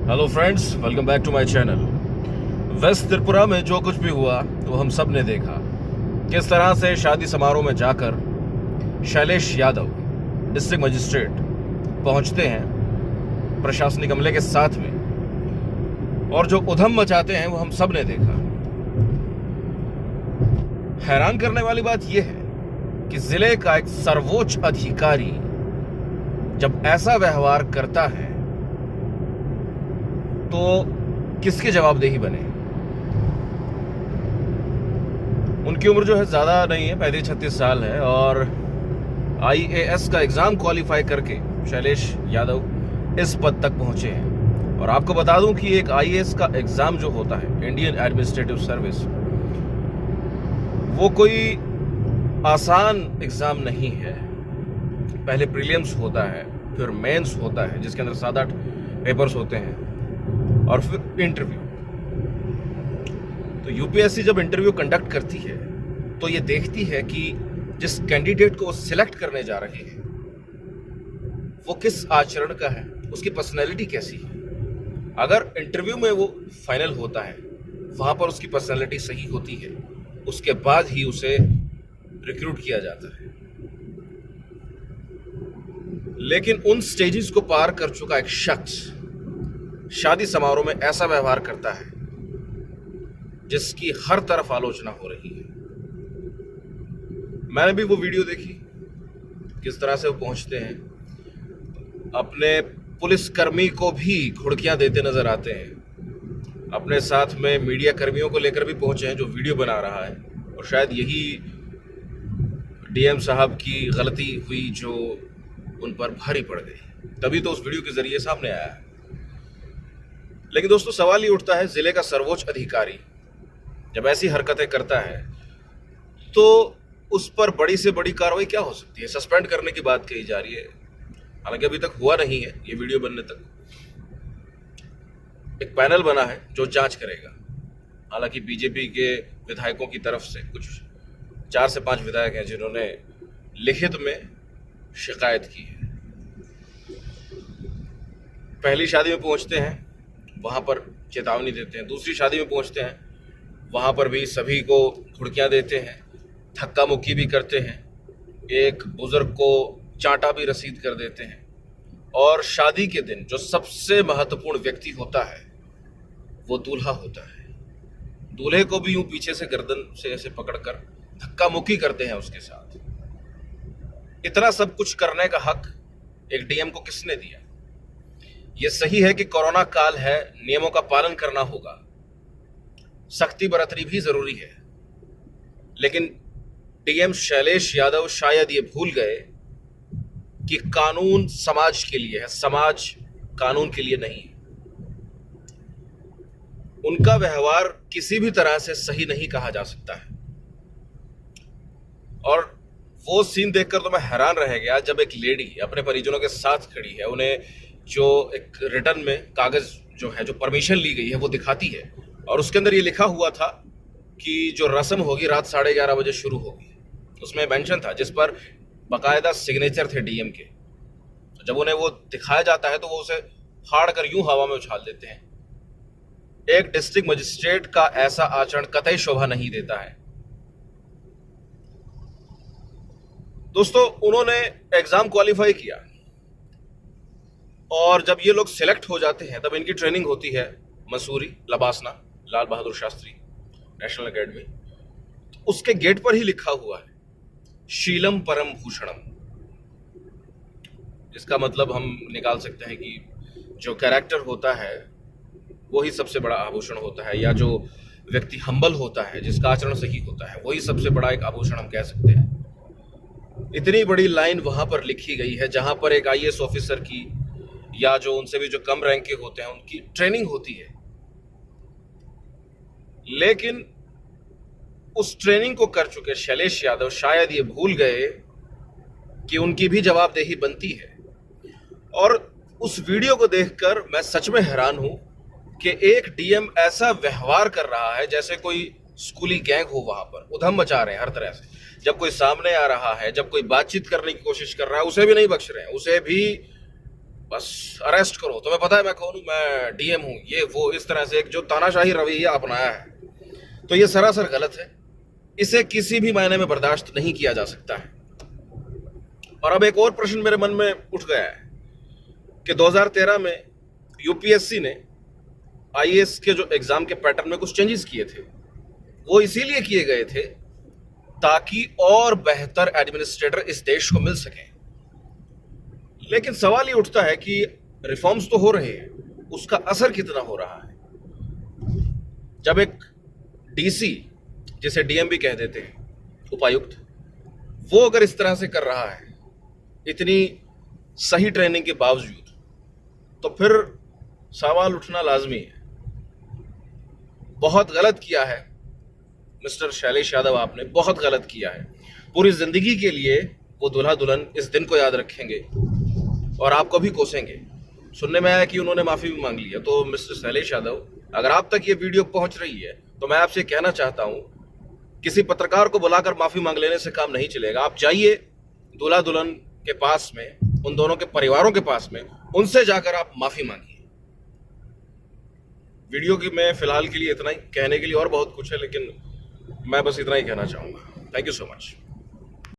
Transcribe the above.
Hello friends, welcome back to my channel. West Tripura में जो कुछ भी हुआ वो हम सब ने देखा। किस तरह से शादी समारोह में जाकर शैलेश यादव डिस्ट्रिक्ट मजिस्ट्रेट पहुंचते हैं प्रशासनिक अमले के साथ में, और जो उधम मचाते हैं वो हम सब ने देखा। हैरान करने वाली बात यह है कि जिले का एक सर्वोच्च अधिकारी जब ऐसा व्यवहार करता है तो किसकी जवाबदेही बने। उनकी उम्र जो है ज्यादा नहीं है, 35-36 साल है, और IAS का एग्जाम क्वालिफाई करके शैलेश यादव इस पद तक पहुंचे हैं। और आपको बता दूं कि एक IAS का एग्जाम जो होता है, इंडियन एडमिनिस्ट्रेटिव सर्विस, वो कोई आसान एग्जाम नहीं है। पहले प्रीलिम्स होता है, फिर मेंस होता है जिसके अंदर 7-8 पेपर्स होते हैं, और फिर इंटरव्यू। तो UPSC जब इंटरव्यू कंडक्ट करती है तो ये देखती है कि जिस कैंडिडेट को वो सिलेक्ट करने जा रहे हैं वो किस आचरण का है, उसकी पर्सनैलिटी कैसी है। अगर इंटरव्यू में वो फाइनल होता है, वहां पर उसकी पर्सनैलिटी सही होती है, उसके बाद ही उसे रिक्रूट किया जाता है। लेकिन उन स्टेजेस को पार कर चुका एक शख्स शादी समारोह में ऐसा व्यवहार करता है जिसकी हर तरफ आलोचना हो रही है। मैंने भी वो वीडियो देखी, किस तरह से वो पहुंचते हैं, अपने पुलिसकर्मी को भी घुड़कियां देते नजर आते हैं। अपने साथ में मीडिया कर्मियों को लेकर भी पहुंचे हैं जो वीडियो बना रहा है, और शायद यही DM साहब की गलती हुई जो उन पर भारी पड़ गई, तभी तो उस वीडियो के जरिए सामने आया है। लेकिन दोस्तों, सवाल ये उठता है, जिले का सर्वोच्च अधिकारी जब ऐसी हरकतें करता है तो उस पर बड़ी से बड़ी कार्रवाई क्या हो सकती है। सस्पेंड करने की बात कही जा रही है, हालांकि अभी तक हुआ नहीं है। ये वीडियो बनने तक एक पैनल बना है जो जांच करेगा। हालांकि बीजेपी के विधायकों की तरफ से कुछ 4 से 5 विधायक हैं जिन्होंने लिखित में शिकायत की है। पहली शादी में पहुंचते हैं, वहां पर चेतावनी देते हैं। दूसरी शादी में पहुंचते हैं, वहां पर भी सभी को घुड़कियां देते हैं, धक्का मुक्की भी करते हैं, एक बुजुर्ग को चांटा भी रसीद कर देते हैं। और शादी के दिन जो सबसे महत्वपूर्ण व्यक्ति होता है वो दूल्हा होता है। दूल्हे को भी यूं पीछे से गर्दन से ऐसे पकड़कर धक्का मुक्की करते हैं उसके साथ। इतना सब कुछ करने का हक एक DM को किसने दिया। यह सही है कि कोरोना काल है, नियमों का पालन करना होगा, सख्ती बरतनी भी जरूरी है। लेकिन DM शैलेश यादव शायद ये भूल गए कि कानून समाज के लिए है, समाज कानून के लिए नहीं है। उनका व्यवहार किसी भी तरह से सही नहीं कहा जा सकता है। और वो सीन देखकर तो मैं हैरान रह गया जब एक लेडी अपने परिजनों के साथ खड़ी है, उन्हें जो एक रिटर्न में कागज जो है, जो परमिशन ली गई है, वो दिखाती है, और उसके अंदर ये लिखा हुआ था कि जो रस्म होगी रात 11:30 बजे शुरू होगी। उसमें मेंशन था जिस पर बाकायदा सिग्नेचर थे DM के। जब उन्हें वो दिखाया जाता है तो वो उसे फाड़ कर यूं हवा में उछाल देते हैं। एक डिस्ट्रिक्ट मजिस्ट्रेट का ऐसा आचरण कतई शोभा नहीं देता है। दोस्तों, उन्होंने एग्जाम क्वालिफाई किया, और जब ये लोग सिलेक्ट हो जाते हैं तब इनकी ट्रेनिंग होती है मसूरी, लबासना, लाल बहादुर शास्त्री नेशनल एकेडमी। तो उसके गेट पर ही लिखा हुआ है शीलम परम भूषणम, जिसका मतलब हम निकाल सकते हैं कि जो कैरेक्टर होता है वही सबसे बड़ा आभूषण होता है, या जो व्यक्ति हम्बल होता है, जिसका आचरण सही होता है, वही सबसे बड़ा एक आभूषण हम कह सकते हैं। इतनी बड़ी लाइन वहां पर लिखी गई है जहां पर एक IAS ऑफिसर की या जो उनसे भी जो कम रैंक के होते हैं उनकी ट्रेनिंग होती है। लेकिन उस ट्रेनिंग को कर चुके शैलेश यादव शायद ये भूल गए कि उनकी भी जवाबदेही बनती है। और उस वीडियो को देखकर मैं सच में हैरान हूं कि एक DM ऐसा व्यवहार कर रहा है जैसे कोई स्कूली गैंग हो, वहां पर उधम मचा रहे हैं हर तरह से। जब कोई सामने आ रहा है, जब कोई बातचीत करने की कोशिश कर रहा है, उसे भी नहीं बख्श रहे हैं, उसे भी बस अरेस्ट करो, तुम्हें पता है मैं कौन हूँ, मैं डीएम हूँ, ये वो, इस तरह से एक जो तानाशाही रवैया अपनाया है, तो ये सरासर गलत है। इसे किसी भी मायने में बर्दाश्त नहीं किया जा सकता है। और अब एक और प्रश्न मेरे मन में उठ गया है कि 2013 में यूपीएससी ने आईएएस के जो एग्जाम के पैटर्न में कुछ चेंजेस किए थे, वो इसीलिए किए गए थे ताकि और बेहतर एडमिनिस्ट्रेटर इस देश को मिल सके। लेकिन सवाल ये उठता है कि रिफॉर्म्स तो हो रहे हैं, उसका असर कितना हो रहा है। जब एक डीसी, जिसे डीएम भी कह देते हैं, उपायुक्त, वो अगर इस तरह से कर रहा है इतनी सही ट्रेनिंग के बावजूद, तो फिर सवाल उठना लाजमी है। बहुत गलत किया है मिस्टर शैलेश यादव, आपने बहुत गलत किया है। पूरी जिंदगी के लिए वो दूल्हा दुल्हन इस दिन को याद रखेंगे और आपको भी कोसेंगे। सुनने में आया कि उन्होंने माफी भी मांग ली है। तो मिस्टर शैलेश यादव, अगर आप तक ये वीडियो पहुंच रही है तो मैं आपसे कहना चाहता हूं, किसी पत्रकार को बुलाकर माफी मांग लेने से काम नहीं चलेगा। आप जाइए दूल्हा दुल्हन के पास में, उन दोनों के परिवारों के पास में, उनसे जाकर आप माफी मांगिए। वीडियो की मैं फिलहाल के लिए इतना ही, कहने के लिए और बहुत कुछ है, लेकिन मैं बस इतना ही कहना चाहूंगा। Thank you so much.